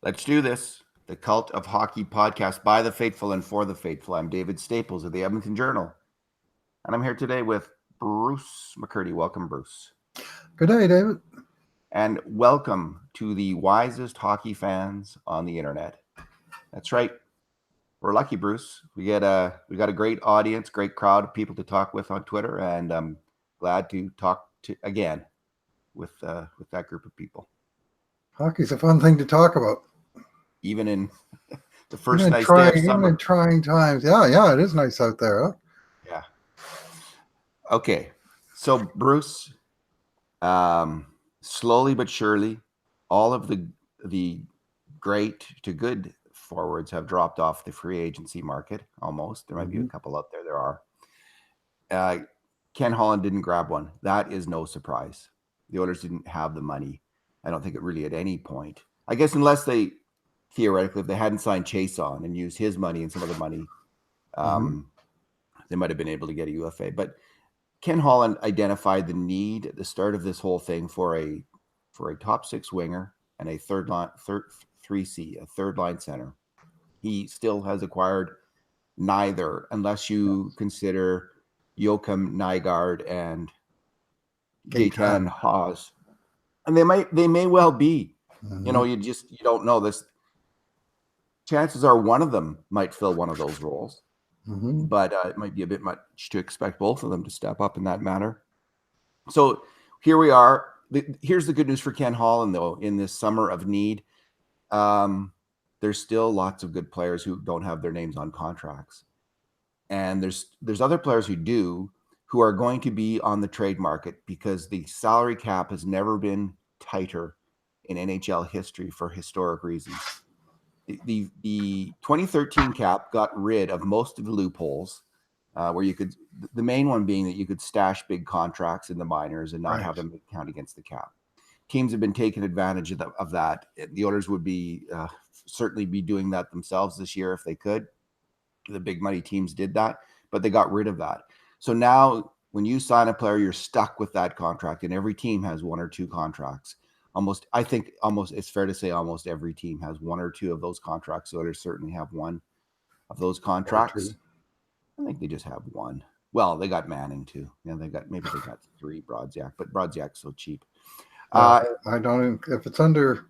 Let's do this. The Cult of Hockey podcast by the faithful and for the faithful. I'm David Staples of the Edmonton Journal. And I'm here today with Bruce McCurdy. Welcome, Bruce. Good day, David. And welcome to the wisest hockey fans on the internet. That's right. We're lucky, Bruce. We got a great audience, great crowd of people to talk with on Twitter, and I'm glad to talk to again with that group of people. Hockey's a fun thing to talk about. Even in the first nice day of summer. Even in trying times. Yeah, it is nice out there, huh? Yeah. Okay. So, Bruce, slowly but surely, all of the great to good forwards have dropped off the free agency market almost. There might be a couple out there. There are. Ken Holland didn't grab one. That is no surprise. The Oilers didn't have the money. I don't think it really at any point. I guess unless they, theoretically, if they hadn't signed Chase on and used his money and some other money, they might have been able to get a UFA. But Ken Holland identified the need at the start of this whole thing for a top six winger and a third line center. He still has acquired neither, unless you consider Joachim Nygaard and Gaetan Haas. And they may well be. You know, you don't know this. Chances are one of them might fill one of those roles, but it might be a bit much to expect both of them to step up in that manner. So here we are. Here's the good news for Ken Holland, though. In this summer of need, there's still lots of good players who don't have their names on contracts, and there's other players who do, who are going to be on the trade market because the salary cap has never been tighter in NHL history for historic reasons. The 2013 cap got rid of most of the loopholes, where you could, the main one being that you could stash big contracts in the minors and not have them count against the cap. Teams have been taking advantage of that. The Oilers would be certainly be doing that themselves this year if they could. The big money teams did that, but they got rid of that. So now when you sign a player, you're stuck with that contract, and every team has one or two contracts. I think it's fair to say almost every team has one or two of those contracts. So Oilers certainly have one of those contracts. I think they just have one. Well, they got Manning too. Yeah, they got three, Brodziak, but Brodziak's so cheap. I don't. If it's under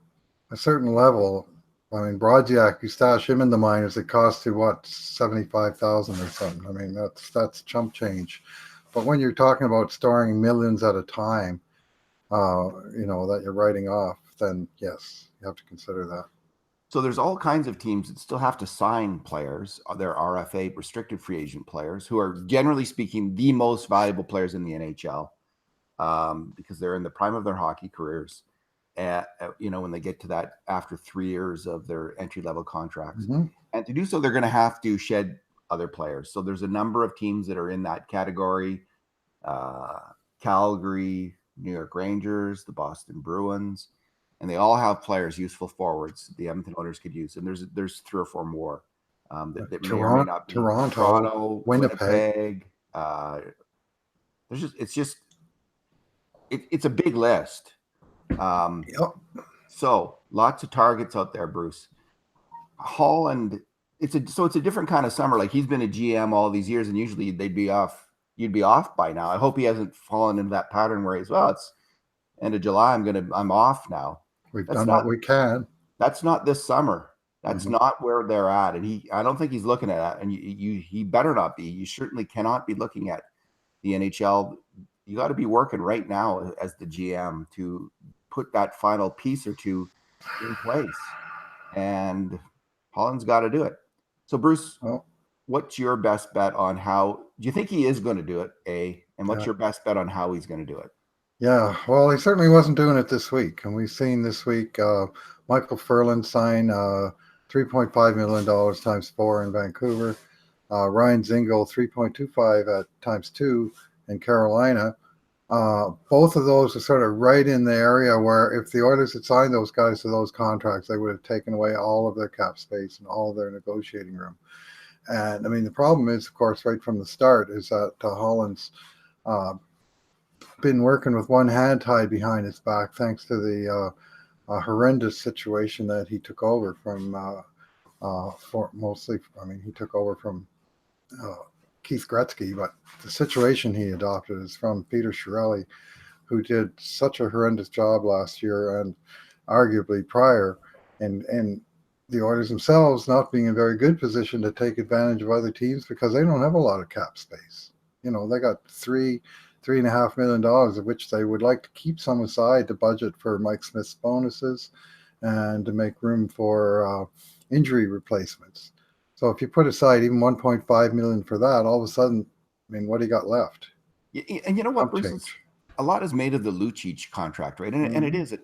a certain level, I mean, Brodziak, you stash him in the minors, it costs you what, $75,000 or something. I mean, that's chump change. But when you're talking about storing millions at a time, that you're writing off, then yes, you have to consider that. So there's all kinds of teams that still have to sign players. They're RFA, restricted free agent players, who are generally speaking the most valuable players in the NHL, because they're in the prime of their hockey careers. When they get to that after 3 years of their entry-level contracts. And to do so, they're going to have to shed other players. So there's a number of teams that are in that category. Calgary, New York Rangers, the Boston Bruins, and they all have players, useful forwards the Edmonton Oilers could use. And there's three or four more that may or may not be. Toronto, Winnipeg. It's a big list. So lots of targets out there, Bruce. Holland, it's a different kind of summer. Like, he's been a GM all these years, and usually you'd be off by now. I hope he hasn't fallen into that pattern where it's end of July. I'm off now. We've done what we can. That's not this summer. That's not where they're at. And I don't think he's looking at that. And he better not be. You certainly cannot be looking at the NHL. You got to be working right now as the GM to put that final piece or two in place. And Holland's got to do it. So, Bruce, what's your best bet on how – do you think he is going to do it, A? And what's your best bet on how he's going to do it? Yeah, well, he certainly wasn't doing it this week. And we've seen this week Michael Furlan sign $3.5 million times 4 in Vancouver. Ryan Zingle, 3.25 at times 2 in Carolina. Both of those are sort of right in the area where if the Oilers had signed those guys to those contracts, they would have taken away all of their cap space and all of their negotiating room. And I mean, the problem is, of course, right from the start, is that Holland's been working with one hand tied behind his back, thanks to the a horrendous situation that he took over from for mostly. I mean, he took over from uh, Keith Gretzky, but the situation he adopted is from Peter Chiarelli, who did such a horrendous job last year and arguably prior, and the Oilers themselves not being in a very good position to take advantage of other teams because they don't have a lot of cap space. You know, they got $3.5 million, of which they would like to keep some aside to budget for Mike Smith's bonuses and to make room for injury replacements. So if you put aside even 1.5 million for that, all of a sudden, I mean, what do you got left? And you know what, Chump Bruce? change. A lot is made of the Lucic contract, right? And Mhm. it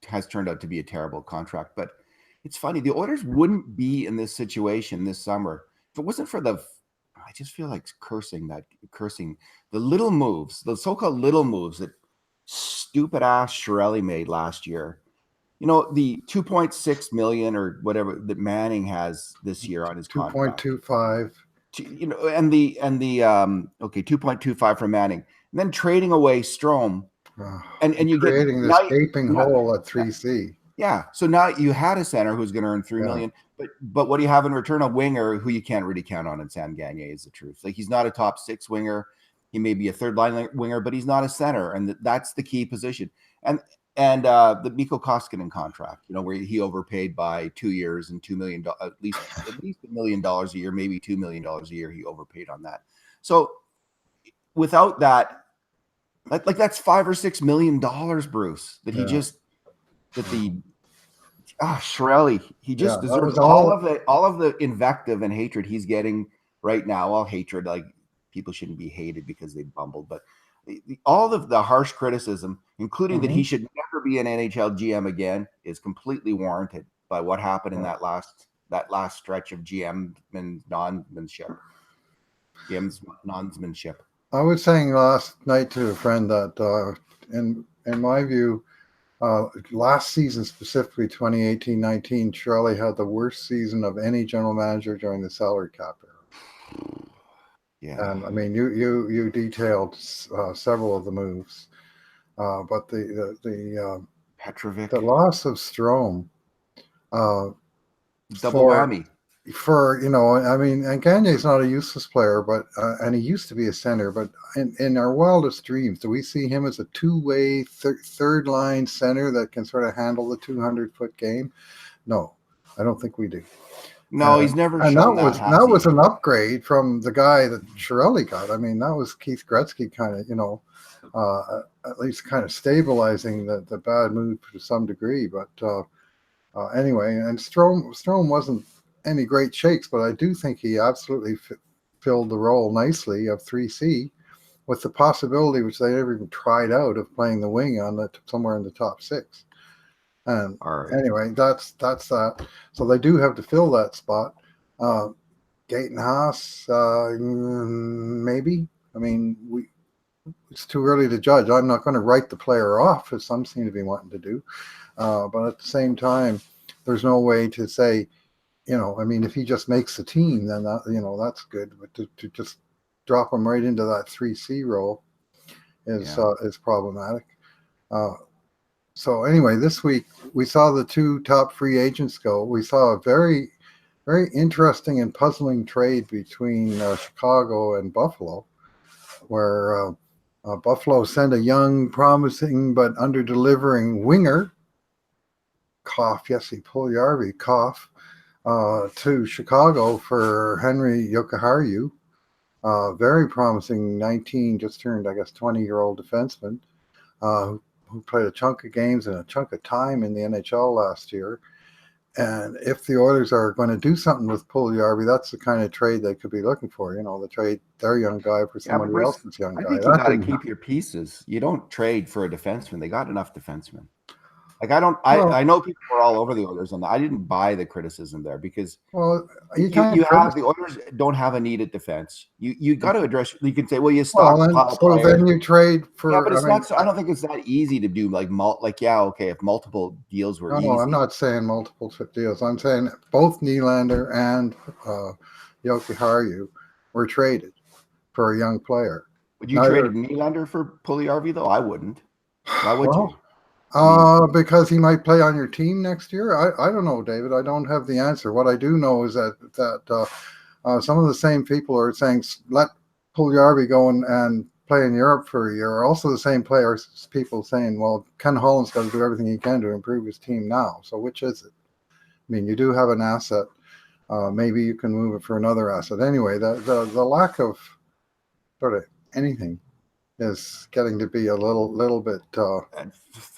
has turned out to be a terrible contract. But it's funny, the Oilers wouldn't be in this situation this summer if it wasn't for I just feel like cursing the little moves, the so-called little moves that stupid ass Chiarelli made last year. You know, the 2.6 million or whatever that Manning has this year on his contract. 2.25. You know, and the okay, 2.25 for Manning, and then trading away Strome, and you get Creating this gaping hole at 3C. yeah. So now you had a center who's going to earn 3 Yeah. million, but what do you have in return? A winger who you can't really count on in Sam Gagner is the truth. Like, he's not a top six winger. He may be a third line winger, but he's not a center, and that's the key position. And the Mikko Koskinen contract, you know, where he overpaid by 2 years and $2 million, at least $1 million a year, maybe $2 million a year. He overpaid on that. So without that, like that's $5 or $6 million, Bruce, that he just Chiarelli, he just That deserves was all of the invective and hatred he's getting right now. All hatred, like, people shouldn't be hated because they bumbled, but all of the harsh criticism, including that he should never be an NHL GM again, is completely warranted by what happened in that last stretch of GM and non-manship. GM's non-manship. I was saying last night to a friend that in my view, last season, specifically 2018-19, Chiarelli had the worst season of any general manager during the salary cap era. Yeah. And I mean, you detailed several of the moves, but the Petrovic. the loss of Strome, Double whammy. For, you know, I mean, and Gagner's not a useless player, but and he used to be a center, but in our wildest dreams, do we see him as a two-way third line center that can sort of handle the 200-foot game? No, I don't think we do. No, he's never and shown that was an upgrade from the guy that Chiarelli got. I mean, that was Keith Gretzky kind of, you know, at least kind of stabilizing the bad mood to some degree. But anyway, and Strome wasn't any great shakes, but I do think he absolutely filled the role nicely of 3C, with the possibility, which they never even tried out, of playing the wing on somewhere in the top six. And anyway, that's that. So they do have to fill that spot. Gaten Haas, maybe. I mean, it's too early to judge. I'm not going to write the player off, as some seem to be wanting to do. But at the same time, there's no way to say, you know, I mean, if he just makes the team, then that, you know, that's good. But to just drop him right into that 3C role is problematic. So anyway, this week we saw the two top free agents go. We saw a very, very interesting and puzzling trade between Chicago and Buffalo, where Buffalo sent a young, promising but under-delivering winger, Jesse Puljujarvi, to Chicago for Henry Jokiharju, very promising 19, just turned, I guess, 20-year-old defenseman, who played a chunk of games and a chunk of time in the NHL last year. And if the Oilers are going to do something with Puljujarvi, that's the kind of trade they could be looking for. You know, the trade their young guy for somebody else's young guy. I think you got to keep your pieces. You don't trade for a defenseman. They got enough defensemen. Like, I know people are all over the Oilers on that. I didn't buy the criticism there because you have the Oilers don't have a need at defense. You got to address. You can say, well, you stockpile players. Then you trade for. Yeah, but it's not. So, I don't think it's that easy to do. Like if multiple deals were easy. No, I'm not saying multiple deals. I'm saying both Nylander and Jokiharju were traded for a young player. Would you trade Nylander for Puljujarvi though? I wouldn't. Why would you? Because he might play on your team next year. I don't know, David. I don't have the answer. What I do know is that some of the same people are saying let Puljujarvi go and play in Europe for a year. Are also the same players, people saying, well, Ken Holland's got to do everything he can to improve his team now. So which is it? I mean, you do have an asset. Maybe you can move it for another asset. Anyway, the lack of sort of anything is getting to be a little bit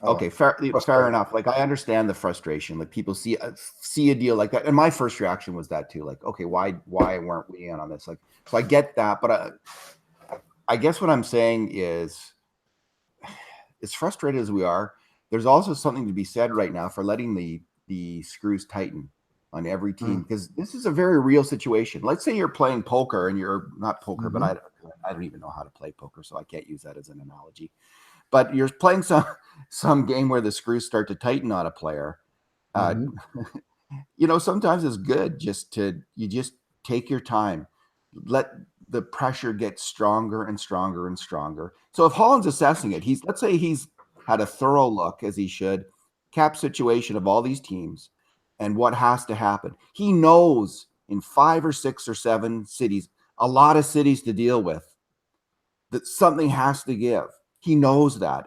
okay, fair enough. Like, I understand the frustration. Like, people see a deal like that, and my first reaction was that too. Like, okay, why weren't we in on this? Like, so I get that, but I guess what I'm saying is, as frustrated as we are, there's also something to be said right now for letting the screws tighten on every team, because this is a very real situation. Let's say you're playing poker, and you're not poker, but I don't even know how to play poker, so I can't use that as an analogy. But you're playing some game where the screws start to tighten on a player. Sometimes it's good just to take your time, let the pressure get stronger and stronger and stronger. So if Holland's assessing it, let's say he's had a thorough look, as he should, cap situation of all these teams and what has to happen. He knows in 5 or 6 or 7 cities, a lot of cities to deal with, that something has to give. He knows that.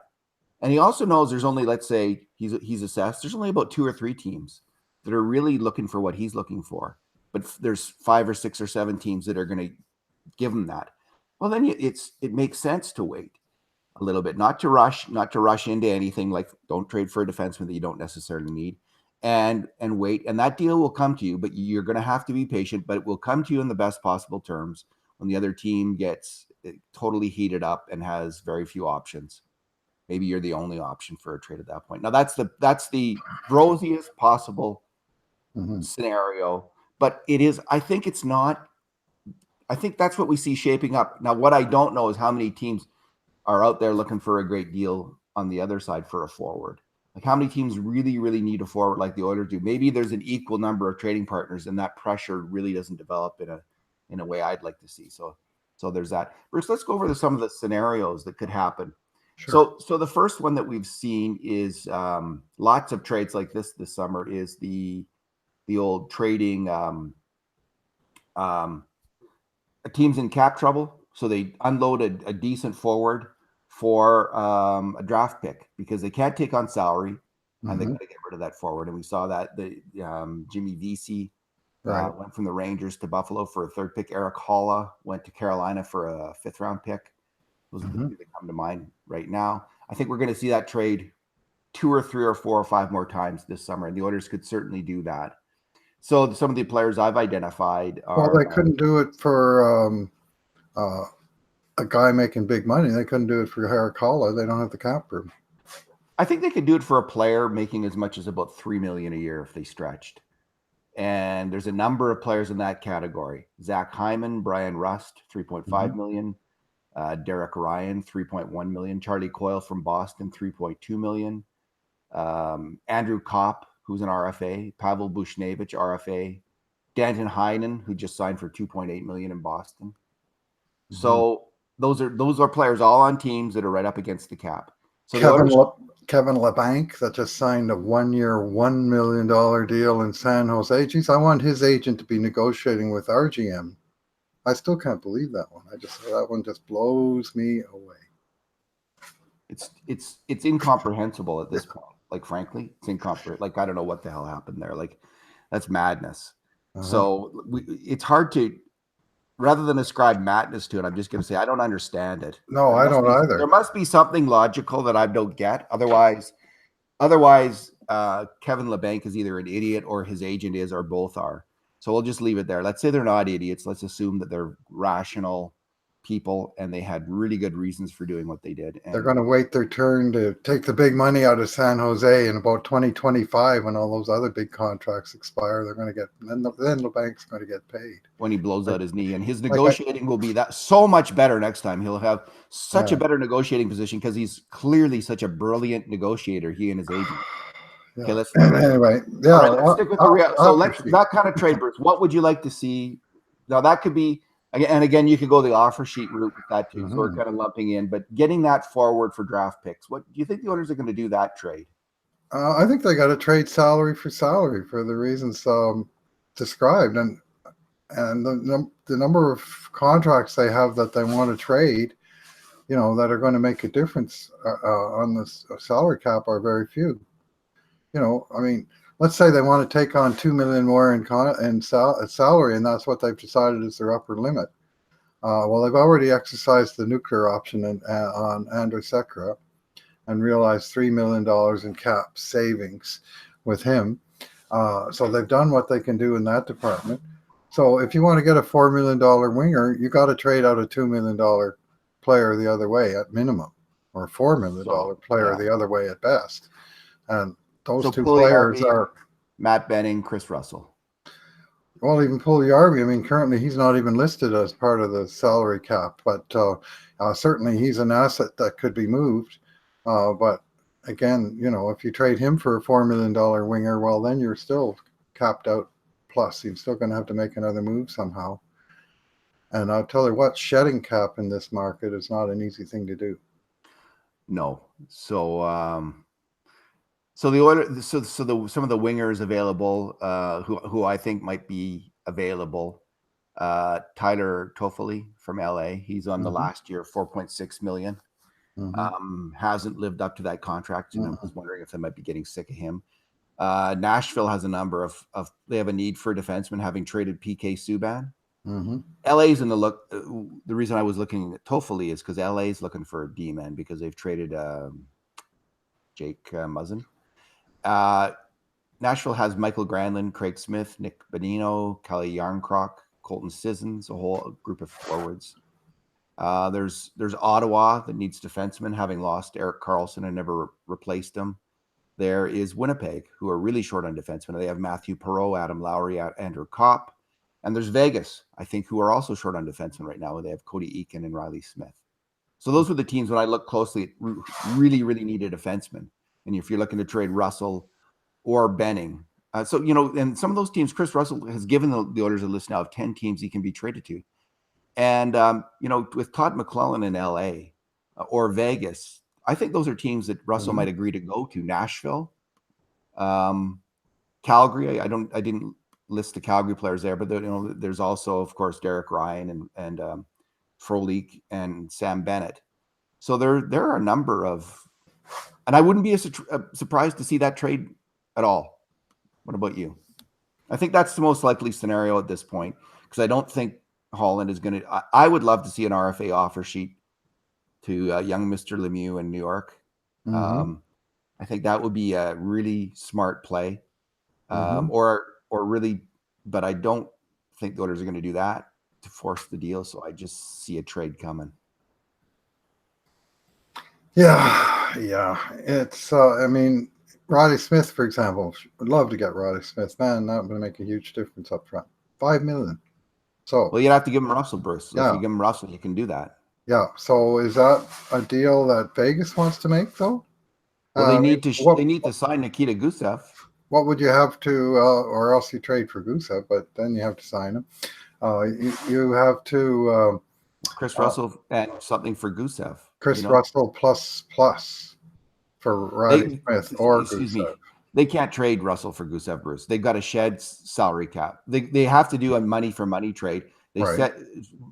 And he also knows there's only, let's say he's assessed, there's only about 2 or 3 teams that are really looking for what he's looking for. But there's 5 or 6 or 7 teams that are going to give him that. Well, then it makes sense to wait a little bit, not to rush into anything. Like, don't trade for a defenseman that you don't necessarily need, and wait. And that deal will come to you, but you're going to have to be patient, but it will come to you in the best possible terms when the other team gets totally heated up and has very few options. Maybe you're the only option for a trade at that point. Now, that's the rosiest possible scenario, but it is. I think it's not. I think that's what we see shaping up. Now, what I don't know is how many teams are out there looking for a great deal on the other side for a forward. Like, how many teams really, really need a forward like the Oilers do? Maybe there's an equal number of trading partners, and that pressure really doesn't develop in a way I'd like to see. So there's that. Bruce, let's go over some of the scenarios that could happen. Sure. So the first one that we've seen is lots of trades like this summer is the old trading teams in cap trouble. So they unloaded a decent forward for a draft pick because they can't take on salary, and they got to get rid of that forward. And we saw that the Jimmy Vesey went from the Rangers to Buffalo for a 3rd pick. Eric Holla went to Carolina for a 5th round pick. Those are the two that come to mind right now. I think we're going to see that trade 2 or 3 or 4 or 5 more times this summer, and the Oilers could certainly do that. So some of the players I've identified are. Well, they couldn't do it for a guy making big money. They couldn't do it for Eric Holla. They don't have the cap room. I think they could do it for a player making as much as about $3 million a year if they stretched. And there's a number of players in that category: Zach Hyman, Brian Rust, $3.5 million. Derek Ryan, $3.1 million. Charlie Coyle from Boston, $3.2 million. Andrew Kopp, who's an RFA. Pavel Buchnevich, RFA. Danton Heinen, who just signed for $2.8 million in Boston. So those are players all on teams that are right up against the cap. So Kevin LeBanc, that just signed a 1-year, $1 million deal in San Jose. Geez, I want his agent to be negotiating with our GM. I still can't believe that one. That one just blows me away. It's incomprehensible at this point. Like, frankly, it's incomprehensible. Like, I don't know what the hell happened there. Like, that's madness. So it's hard to, rather than ascribe madness to it, I'm just going to say I don't understand it. No, I don't either. There must be something logical that I don't get. Otherwise, Kevin LeBanc is either an idiot or his agent is, or both are. So we'll just leave it there. Let's say they're not idiots. Let's assume that they're rational people and they had really good reasons for doing what they did. And they're going to wait their turn to take the big money out of San Jose in about 2025 when all those other big contracts expire. They're going to get, then LeBanc's going to get paid when he blows out his knee, and his negotiating will be that so much better next time. He'll have such a better negotiating position because he's clearly such a brilliant negotiator, he and his agent. Okay, anyway, let's stick with the real. So that kind of trade, Bruce. What would you like to see? Now that could be, and again, you could go the offer sheet route with that too. So we're kind of lumping in, but getting that forward for draft picks. What do you think the Oilers are going to do that trade? I think they got to trade salary for salary for the reasons described, and the number of contracts they have that they want to trade, that are going to make a difference on the salary cap are very few. I mean, let's say they want to take on $2 million more in salary, and that's what they've decided is their upper limit. Well, they've already exercised the nuclear option on Andrew Sekera and realized $3 million in cap savings with him. So they've done what they can do in that department. So if you want to get a $4 million winger, you got to trade out a $2 million player the other way at minimum, or a $4 million player the other way at best. And those two players are Matt Benning, Chris Russell. Well, even Puljujärvi, I mean, currently he's not even listed as part of the salary cap, but certainly he's an asset that could be moved. But again, if you trade him for a $4 million winger, well, then you're still capped out. Plus, you're still going to have to make another move somehow. And I'll tell you what, shedding cap in this market is not an easy thing to do. No. So, some of the wingers available, who I think might be available, Tyler Toffoli from LA. He's on the last year, $4.6 million. Hasn't lived up to that contract, and I was wondering if they might be getting sick of him. Nashville has a number of they have a need for a defenseman, having traded PK Subban. LA's in the look. The reason I was looking at Toffoli is because LA's looking for a D-man because they've traded Jake Muzzin. Nashville has Michael Granlund, Craig Smith, Nick Bonino, Kelly Yarncroc, Colton Sissons, a whole group of forwards. There's Ottawa that needs defensemen, having lost Erik Karlsson and never replaced him. There is Winnipeg, who are really short on defensemen. They have Matthew Perreault, Adam Lowry, Andrew Kopp. And there's Vegas, I think, who are also short on defensemen right now. They have Cody Eakin and Riley Smith. So those were the teams when I look closely, really, really needed a defenseman. And if you're looking to trade Russell or Benning. And some of those teams, Chris Russell has given the Oilers a list now of 10 teams he can be traded to. And, with Todd McClellan in LA or Vegas, I think those are teams that Russell might agree to go to. Nashville, Calgary. I didn't list the Calgary players there, but there's also, of course, Derek Ryan and Frolik and Sam Bennett. So there are a number of, and I wouldn't be surprised to see that trade at all. What about you? I think that's the most likely scenario at this point, because I don't think Holland is going to. I would love to see an RFA offer sheet to young Mr. Lemieux in New York. I think that would be a really smart play, or really, but I don't think the Oilers are going to do that to force the deal. So I just see a trade coming. Yeah. It's, Riley Smith, for example, would love to get Riley Smith. Man, that would make a huge difference up front. $5 million. So, well, you'd have to give him Russell, Bruce. So if you give him Russell, you can do that. Yeah. So is that a deal that Vegas wants to make, though? Well, they need to sign Nikita Gusev. What would you have to, or else you trade for Gusev, but then you have to sign him. You have to Chris Russell and something for Gusev. Russell plus for Riley Smith or Gusev. They can't trade Russell for Gusev, Bruce. They've got to shed salary cap. They have to do a money for money trade. Set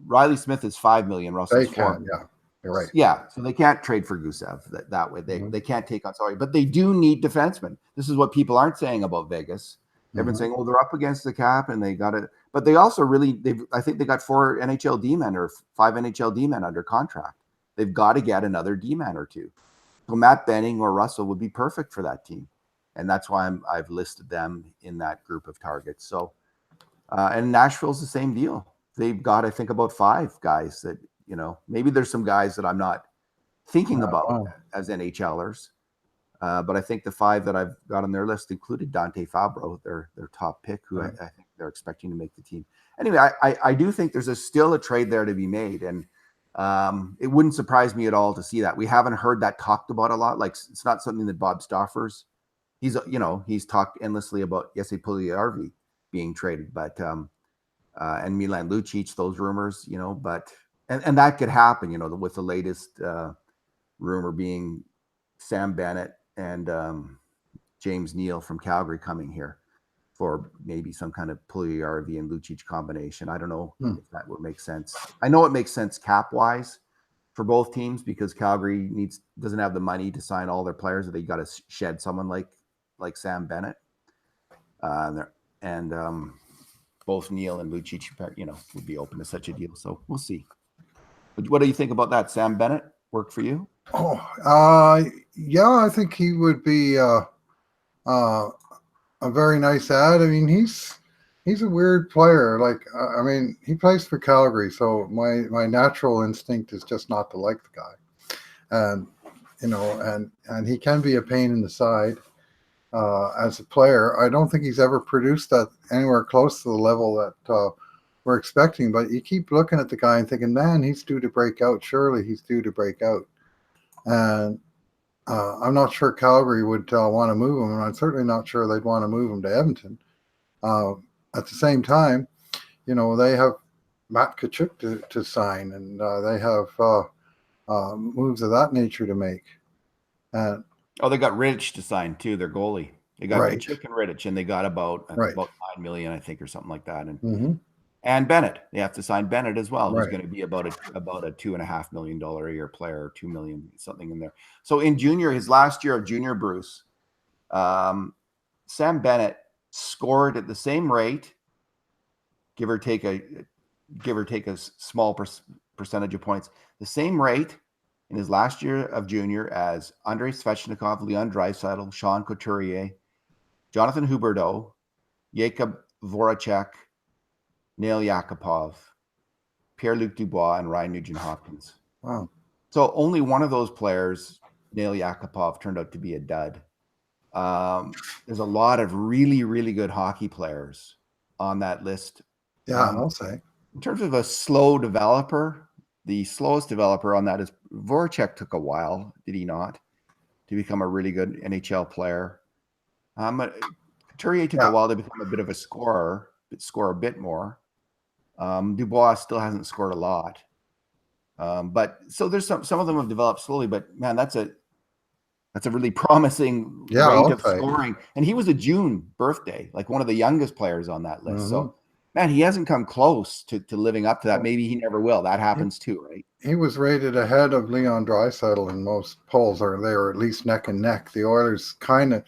Riley Smith is $5 million. Russell's $4 million. Yeah, you're right. Yeah, so they can't trade for Gusev that way. They can't take on salary, but they do need defensemen. This is what people aren't saying about Vegas. They've been saying, they're up against the cap and they got it, but they also I think they got 4 NHL D-men or 5 NHL D-men under contract. They've got to get another D-man or two. So Matt Benning or Russell would be perfect for that team. And that's why I've listed them in that group of targets. So, and Nashville's the same deal. They've got, I think, about 5 guys that, maybe there's some guys that I'm not thinking about as NHLers. But I think the 5 that I've got on their list included Dante Fabro, their top pick, who I think they're expecting to make the team. Anyway, I do think there's still a trade there to be made. And it wouldn't surprise me at all to see that. We haven't heard that talked about a lot. Like, it's not something that Bob Stauffer's, he's talked endlessly about Jesse Puljujärvi being traded, but and Milan Lucic, those rumors, but and that could happen, with the latest rumor being Sam Bennett and James Neal from Calgary coming here for maybe some kind of Puljujarvi and Lucic combination. I don't know if that would make sense. I know it makes sense cap-wise for both teams because Calgary doesn't have the money to sign all their players, or they got to shed someone like Sam Bennett. Both Neal and Lucic, would be open to such a deal. So we'll see. But what do you think about that? Sam Bennett work for you? Yeah, I think he would be a very nice ad. I mean, he's a weird player. Like, I mean, he plays for Calgary, so my natural instinct is just not to like the guy, and and he can be a pain in the side as a player. I don't think he's ever produced that anywhere close to the level that we're expecting. But you keep looking at the guy and thinking, man, he's due to break out. Surely he's due to break out, and I'm not sure Calgary would want to move him, and I'm certainly not sure they'd want to move him to Edmonton. At the same time, they have Matt Tkachuk to sign, and they have moves of that nature to make. They got Rittich to sign too, their goalie. They got Tkachuk and Rittich, and they got about $9 million, I think, or something like that. And Bennett, they have to sign Bennett as well, who's going to be about a $2.5 million a year player, $2 million, something in there. So in his last year of junior, Bruce, Sam Bennett scored at the same rate, give or take a small percentage of points, the same rate in his last year of junior as Andrei Svechnikov, Leon Draisaitl, Sean Couturier, Jonathan Huberdeau, Jakub Voracek, Nail Yakupov, Pierre-Luc Dubois, and Ryan Nugent-Hopkins. Wow. So only one of those players, Nail Yakupov, turned out to be a dud. There's a lot of really, really good hockey players on that list. Yeah, I'll say. In terms of a slow developer, the slowest developer on that is Voracek. Took a while, did he not, to become a really good NHL player? Couturier took a while to become a bit of a scorer, score a bit more. Dubois still hasn't scored a lot. But so there's some of them have developed slowly, but man, that's a really promising rate of scoring. And he was a June birthday, like one of the youngest players on that list. So man, he hasn't come close to living up to that. Maybe he never will. That happens too, right? He was rated ahead of Leon Draisaitl in most polls, or they were at least neck and neck. The Oilers kind of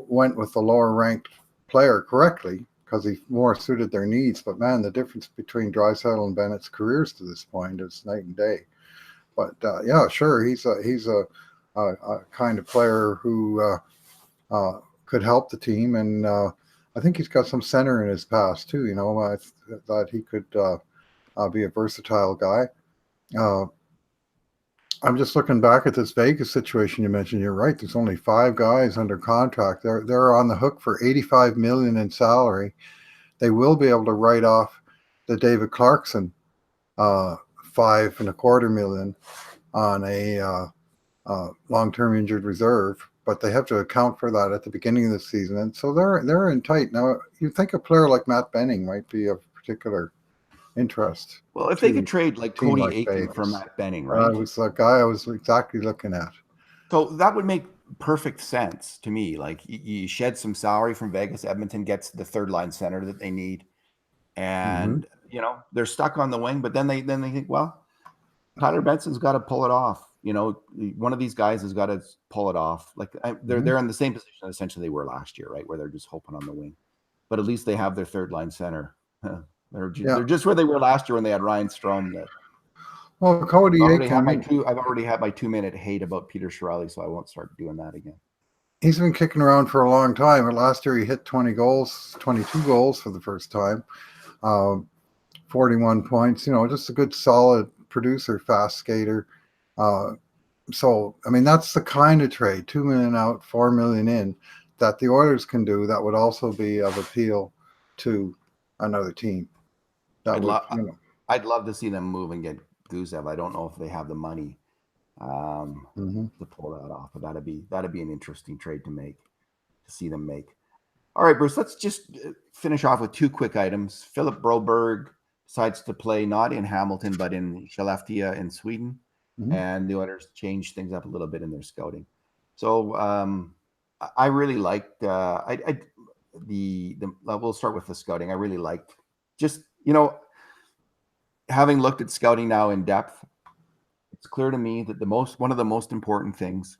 went with the lower ranked player correctly because he more suited their needs. But man, the difference between Draisaitl and Bennett's careers to this point is night and day. But yeah, sure, he's a kind of player who could help the team, and I think he's got some center in his past too. That he could be a versatile guy. I'm just looking back at this Vegas situation you mentioned. You're right. There's only 5 guys under contract. They're on the hook for $85 million in salary. They will be able to write off the David Clarkson $5.25 million on a long-term injured reserve, but they have to account for that at the beginning of the season, and so they're in tight. Now, you think a player like Matt Benning might be of particular interest. Well, if they could trade like Cody Aiken for Matt Benning, right? That was the guy I was exactly looking at. So that would make perfect sense to me. Like you shed some salary from Vegas. Edmonton gets the third line center that they need, and they're stuck on the wing. But then they think, well, Tyler Benson's got to pull it off. One of these guys has got to pull it off. Like they're in the same position essentially they were last year, right, where they're just hoping on the wing. But at least they have their third line center. They're just where they were last year when they had Ryan Strome. Well, Cody Aiken, I've already had my 2-minute hate about Peter Chiarelli, so I won't start doing that again. He's been kicking around for a long time, but last year he hit 22 goals for the first time, 41 points. Just a good, solid producer, fast skater. So, I mean, that's the kind of trade, $2 million out, $4 million in, that the Oilers can do that would also be of appeal to another team. I'd love to see them move and get Gusev. I don't know if they have the money to pull that off, but that'd be an interesting trade to see them make. All right, Bruce, let's just finish off with 2 quick items. Philip Broberg decides to play not in Hamilton, but in Skellefteå in Sweden. And the Oilers changed things up a little bit in their scouting. So I really liked the we'll start with the scouting. I really liked just, having looked at scouting now in depth, it's clear to me that one of the most important things,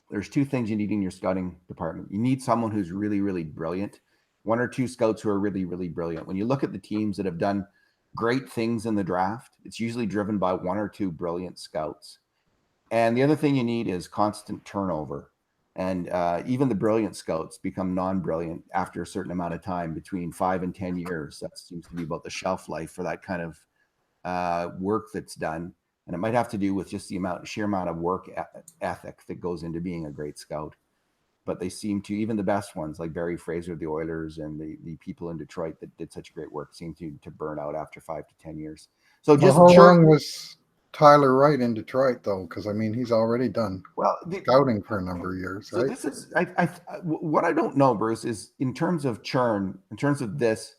there's two things you need in your scouting department. You need someone who's really, really brilliant, one or two scouts who are really, really brilliant. When you look at the teams that have done great things in the draft, it's usually driven by one or two brilliant scouts. And the other thing you need is constant turnover. And even the brilliant scouts become non-brilliant after a certain amount of time, between 5 and 10 years. That seems to be about the shelf life for that kind of work that's done. And it might have to do with just the sheer amount of work ethic that goes into being a great scout. But they seem to, even the best ones like Barry Fraser, the Oilers, and the people in Detroit that did such great work, seem to burn out after 5 to 10 years. So just how long was Tyler Wright in Detroit, though? Because I mean, he's already done scouting for a number of years, so right? This is what I don't know, Bruce, is in terms of churn, in terms of this,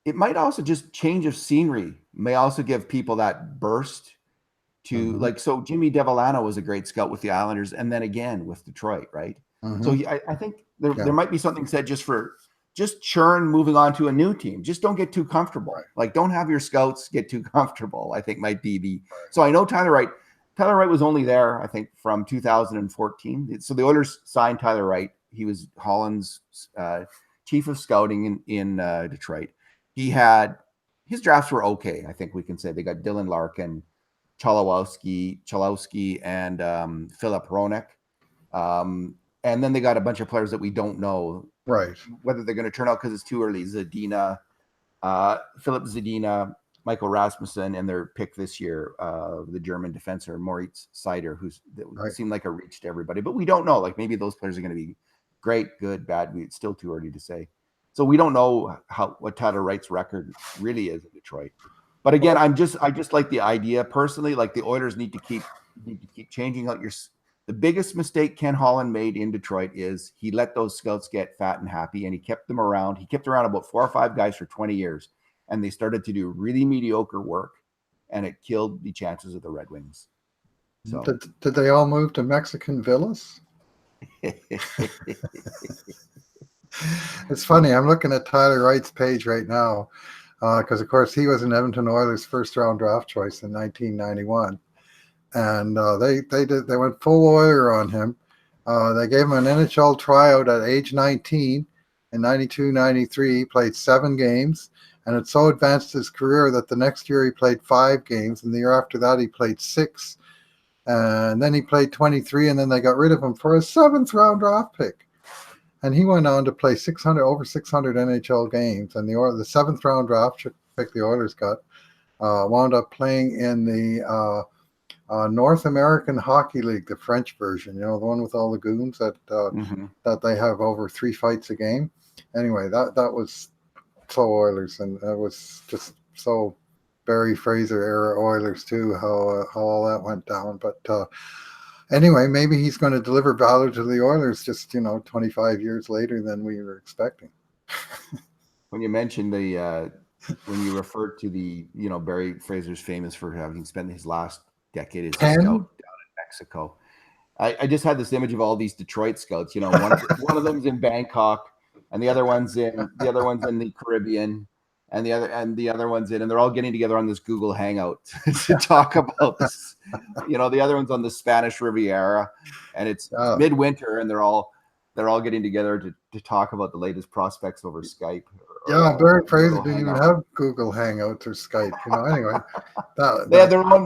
it might also just change of scenery may also give people that burst to so Jimmy Devellano was a great scout with the Islanders and then again with Detroit, right? So I think there might be something said just churn moving on to a new team. Just don't get too comfortable. Right. Like, don't have your scouts get too comfortable, I think might be the so I know Tyler Wright was only there, I think, from 2014. So the Oilers signed Tyler Wright. He was Holland's chief of scouting in Detroit. His drafts were okay, I think we can say. They got Dylan Larkin, Chalowski, and Philip Hronek. And then they got a bunch of players that we don't know whether they're going to turn out because it's too early. Zadina, Philip Zadina, Michael Rasmussen, and their pick this year, the German defenseman Moritz Seider, seemed like a reach to everybody. But we don't know. Like, maybe those players are going to be great, good, bad. It's still too early to say. So we don't know what Tyler Wright's record really is in Detroit. But again, I just like the idea personally. Like, the Oilers need to keep changing out the biggest mistake Ken Holland made in Detroit is he let those scouts get fat and happy, and he kept them around. He kept around about 4 or 5 guys for 20 years, and they started to do really mediocre work, and it killed the chances of the Red Wings. So did they all move to Mexican villas? It's funny. I'm looking at Tyler Wright's page right now because, of course, he was an Edmonton Oilers first-round draft choice in 1991. And they went full Oiler on him. They gave him an NHL tryout at age 19 in 92-93. He played 7 games, and it so advanced his career that the next year he played 5 games, and the year after that he played 6, and then he played 23, and then they got rid of him for a 7th-round draft pick. And he went on to play over 600 NHL games, and the 7th-round draft pick the Oilers got wound up playing in the North American Hockey League, the French version, the one with all the goons that they have over 3 fights a game. Anyway, that was so Oilers, and that was just so Barry Fraser era Oilers too, how all that went down. But anyway, maybe he's going to deliver value to the Oilers just 25 years later than we were expecting. When you mentioned when you referred to the Barry Fraser's famous for having spent his last decade as a scout down in Mexico. I just had this image of all these Detroit scouts. One of them's in Bangkok, and the other one's in the Caribbean, and the other one's in, and they're all getting together on this Google Hangout to talk about this. The other one's on the Spanish Riviera, and it's midwinter, and they're all getting together to talk about the latest prospects over Skype. Barry Fraser didn't even have Google Hangouts or Skype. Anyway, they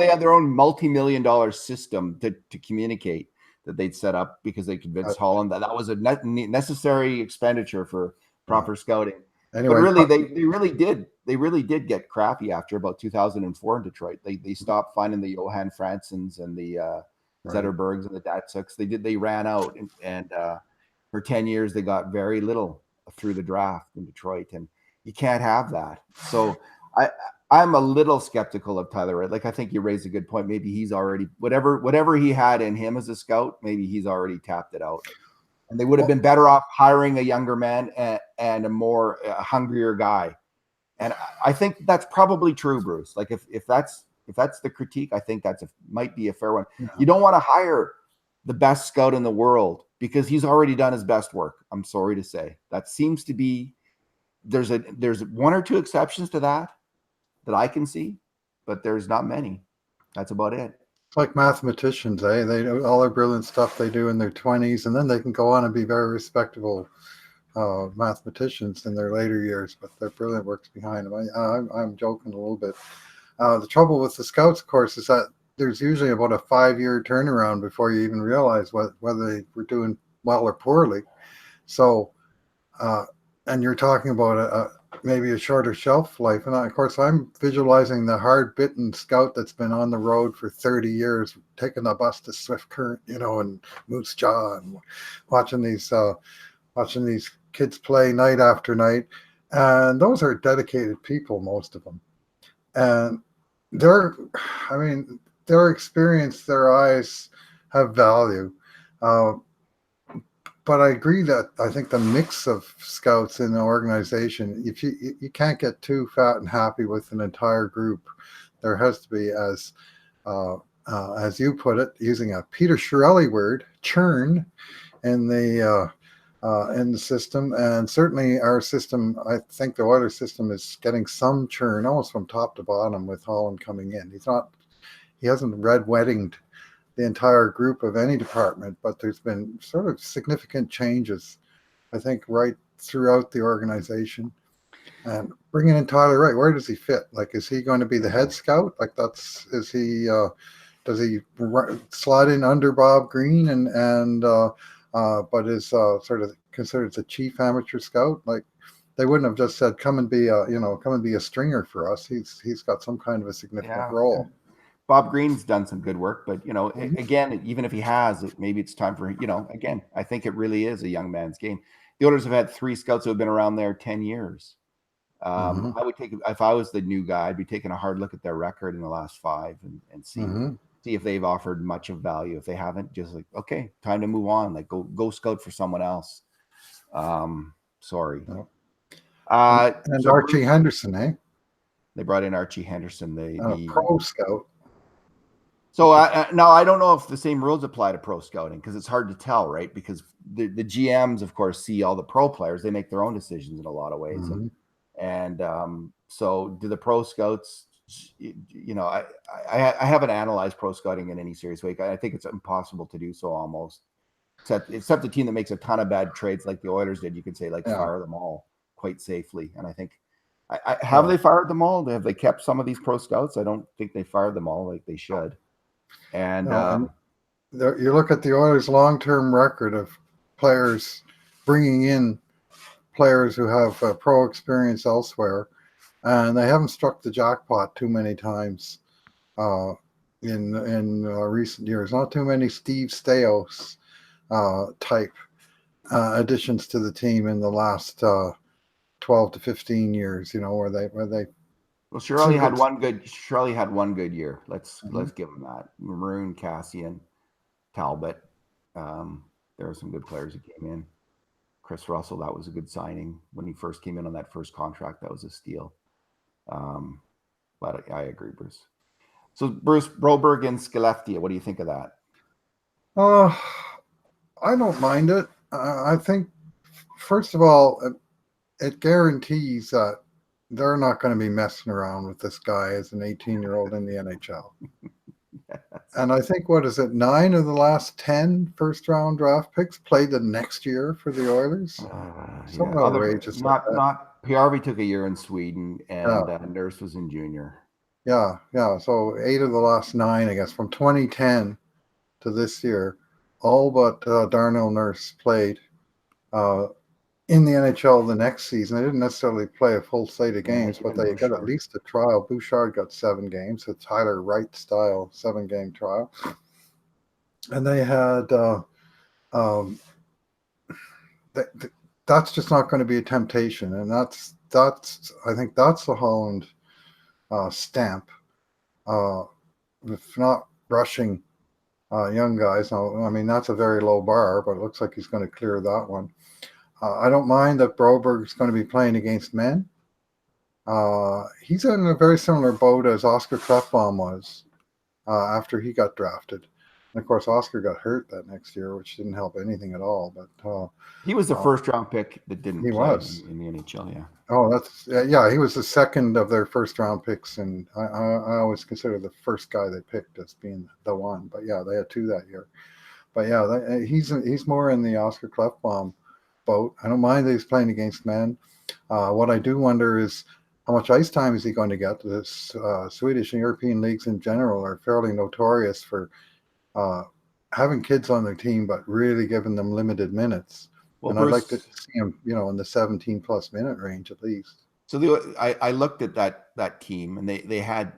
had their own multi-million-dollar system to communicate that they'd set up because they convinced Holland that was a necessary expenditure for proper scouting. Anyway, but really, they really did get crappy after about 2004 in Detroit. They stopped finding the Johan Franssons and the Zetterbergs and the Datsuks. They ran out, and for 10 years they got very little through the draft in Detroit, and you can't have that. So I'm a little skeptical of Tyler Wright. Like, I think you raised a good point. Maybe he's already whatever he had in him as a scout, maybe he's already tapped it out. And they would have been better off hiring a younger man and a more hungrier guy. And I think that's probably true, Bruce. Like, if If that's the critique, I think might be a fair one. Yeah. You don't want to hire the best scout in the world because he's already done his best work. I'm sorry to say. That seems to be there's one or two exceptions to that I can see, but there's not many. That's about it. It's like mathematicians, eh? They do all their brilliant stuff they do in their 20s, and then they can go on and be very respectable mathematicians in their later years, but their brilliant work's behind them. I'm joking a little bit. The trouble with the scouts, of course, is that there's usually about a 5-year turnaround before you even realize whether they were doing well or poorly. So, and you're talking about maybe a shorter shelf life. And of course, I'm visualizing the hard-bitten scout that's been on the road for 30 years, taking the bus to Swift Current, and Moose Jaw, and watching these kids play night after night. And those are dedicated people, most of them. And their experience, their eyes have value. But I agree that I think the mix of scouts in the organization, if you can't get too fat and happy with an entire group, there has to be, as you put it, using a Peter Chiarelli word, churn in the system. And certainly our system, I think the Oilers system is getting some churn almost from top to bottom with Holland coming in. He hasn't red weddinged the entire group of any department, but there's been sort of significant changes, I think, right throughout the organization. And bringing in Tyler Wright, where does he fit? Like, is he going to be the head scout? Like, does he slide in under Bob Green but is sort of considered as a chief amateur scout? Like, they wouldn't have just said, come and be a stringer for us. He's got some kind of a significant role. Bob Green's done some good work, but again, even if he has, maybe it's time for again. I think it really is a young man's game. The Oilers have had 3 scouts who have been around there 10 years. I would take, if I was the new guy, I'd be taking a hard look at their record in the last 5 and see if they've offered much of value. If they haven't, just like, okay, time to move on. Like go scout for someone else. Sorry. And Archie Henderson, eh? They brought in Archie Henderson, the pro scout. So now I don't know if the same rules apply to pro scouting because it's hard to tell, right? Because the GMs, of course, see all the pro players. They make their own decisions in a lot of ways. And so do the pro scouts, I haven't analyzed pro scouting in any serious way. I think it's impossible to do so almost, except the team that makes a ton of bad trades like the Oilers did. You could say, fire them all quite safely. And I think, have they fired them all? Have they kept some of these pro scouts? I don't think they fired them all like they should. And you look at the Oilers' long-term record of players bringing in players who have pro experience elsewhere, and they haven't struck the jackpot too many times in recent years. Not too many Steve Staios type additions to the team in the last 12 to 15 years. Where they. Well, Chiarelli had one good year. Let's give him that. Maroon, Cassian, Talbot. There are some good players who came in. Chris Russell, that was a good signing when he first came in on that first contract. That was a steal. But I agree, Bruce. So Bruce, Broberg and Skellefteå, what do you think of that? I don't mind it. I think, first of all, it guarantees that they're not going to be messing around with this guy as an 18-year-old in the NHL. Yes. And I think, 9 of the last 10 first-round draft picks played the next year for the Oilers? Something outrageous. Not PRV took a year in Sweden, and Nurse was in junior. Yeah. So 8 of the last 9, I guess, from 2010 to this year, all but Darnell Nurse played in the NHL the next season. They didn't necessarily play a full slate of games, but they got at least a trial. Bouchard got 7 games, a Tyler Wright style 7-game trial. And they had that's just not going to be a temptation. And that's I think that's the Holland stamp. If not rushing young guys. Now, I mean, that's a very low bar, but it looks like he's going to clear that one. I don't mind that Broberg is going to be playing against men. He's in a very similar boat as Oscar Klefbom was after he got drafted. And of course, Oscar got hurt that next year, which didn't help anything at all. But he was the first round pick that didn't he play was. in the NHL. Yeah. Oh, that's yeah. He was the second of their first round picks, and I always consider the first guy they picked as being the one. But yeah, they had two that year. But yeah, he's more in the Oscar Klefbom boat. I don't mind that he's playing against men. What I do wonder is how much ice time is he going to get? The Swedish and European leagues in general are fairly notorious for uh, having kids on their team, but really giving them limited minutes. Well, And I'd like to Bruce, see him, in the 17 plus minute range at least. so I looked at that team, and they had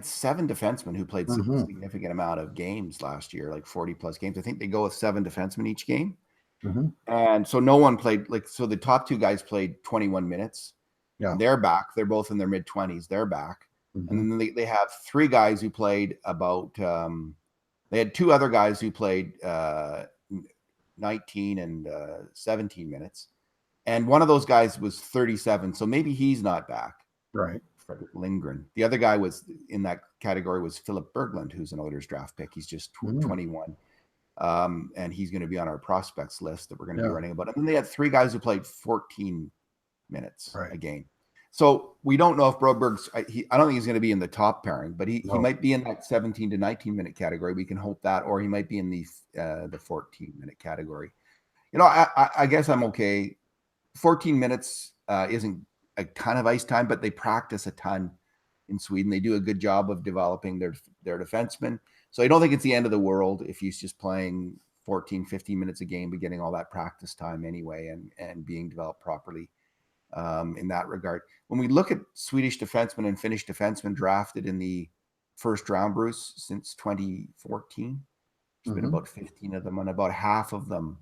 7 defensemen who played Mm-hmm. significant amount of games last year, like 40 plus games. I think they go with 7 defensemen each game. Mm-hmm. And so no one played, so the top 2 guys played 21 minutes. Yeah. And they're back. They're both in their mid 20s. They're back. Mm-hmm. And then they have 3 guys who played about they had 2 other guys who played 19 and 17 minutes. And one of those guys was 37. So maybe he's not back. Right. Frederick Lindgren. The other guy was in that category was Philip Berglund, who's an Oilers draft pick. He's just 21. And he's going to be on our prospects list that we're going to be running about. And then they had 3 guys who played 14 minutes a game. So we don't know if Broberg's, I don't think he's going to be in the top pairing, but he might be in that 17 to 19 minute category. We can hope that, or he might be in the 14 minute category. I guess I'm okay. 14 minutes isn't a ton of ice time, but they practice a ton in Sweden. They do a good job of developing their defensemen. So I don't think it's the end of the world if he's just playing 14, 15 minutes a game, but getting all that practice time anyway and being developed properly in that regard. When we look at Swedish defensemen and Finnish defensemen drafted in the first round, Bruce, since 2014, there's been about 15 of them, and about half of them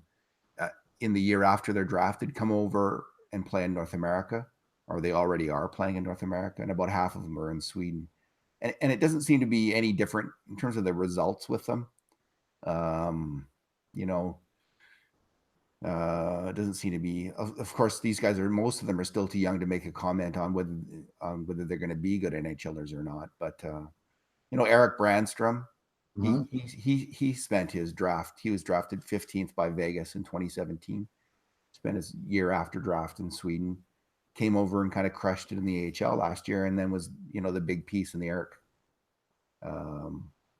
in the year after they're drafted come over and play in North America, or they already are playing in North America, and about half of them are in Sweden. And it doesn't seem to be any different in terms of the results with them. It doesn't seem to be. Of course, these guys most of them are still too young to make a comment on whether they're going to be good NHLers or not. But Eric Brandstrom, he spent his draft. He was drafted 15th by Vegas in 2017. Spent his year after draft in Sweden. Came over and kind of crushed it in the AHL last year, and then was the big piece in the Eric.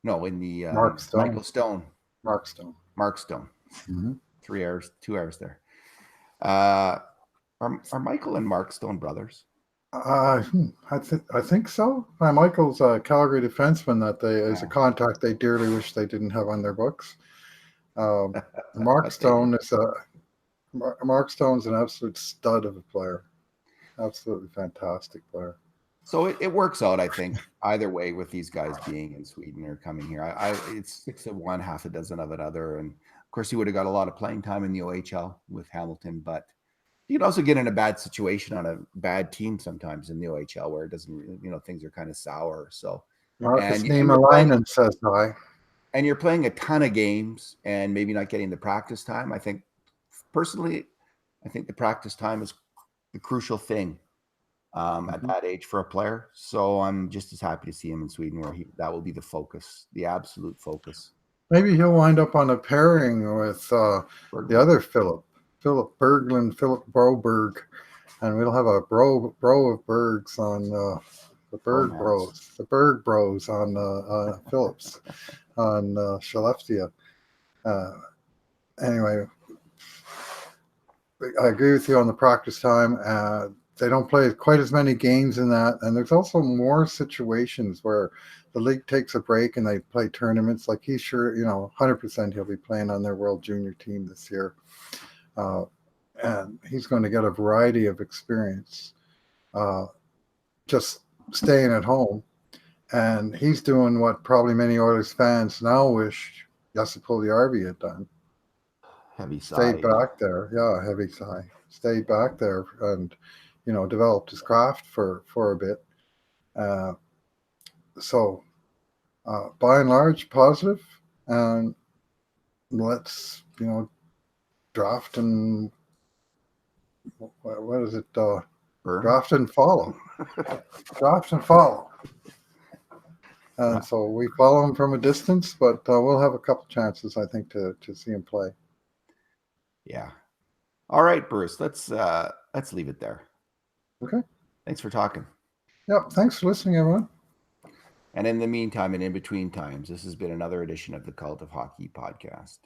Mark Stone. Michael Stone. Mark Stone. 3 errors, 2 errors there. Are Michael and Mark Stone brothers? I think so. Michael's a Calgary defenseman that is a contact they dearly wish they didn't have on their books. Mark Stone Mark Stone's an absolute stud of a player. Absolutely fantastic player. So it works out, I think, either way with these guys being in Sweden or coming here. It's 6 of one, half a dozen of another, and of course he would have got a lot of playing time in the OHL with Hamilton, but you can also get in a bad situation on a bad team sometimes in the OHL where it doesn't, things are kind of sour. So Marcus Niemelainen says hi. And you're playing a ton of games and maybe not getting the practice time. I think personally, the practice time is the crucial thing at that age for a player. So I'm just as happy to see him in Sweden where that will be the focus, the absolute focus. Maybe he'll wind up on a pairing with the other Philip Berglund, Philip Broberg, and we'll have a bro of Bergs on the Berg Bros on Phillips on Skellefteå. Anyway, I agree with you on the practice time. They don't play quite as many games in that, and there's also more situations where the league takes a break and they play tournaments. Like he's sure, 100% he'll be playing on their World Junior team this year, and he's going to get a variety of experience just staying at home. And he's doing what probably many Oilers fans now wish Jesse Puljujärvi had done. Heavy sigh. Stayed back there. Yeah, heavy sigh. Stayed back there and, developed his craft for a bit. So, by and large, positive. And let's, draft and what is it? Draft and follow. Draft and follow. And so we follow him from a distance, but we'll have a couple chances, I think, to see him play. Yeah. All right, Bruce. Let's leave it there. Okay. Thanks for talking. Yep. Thanks for listening, everyone. And in the meantime and in between times, this has been another edition of the Cult of Hockey podcast.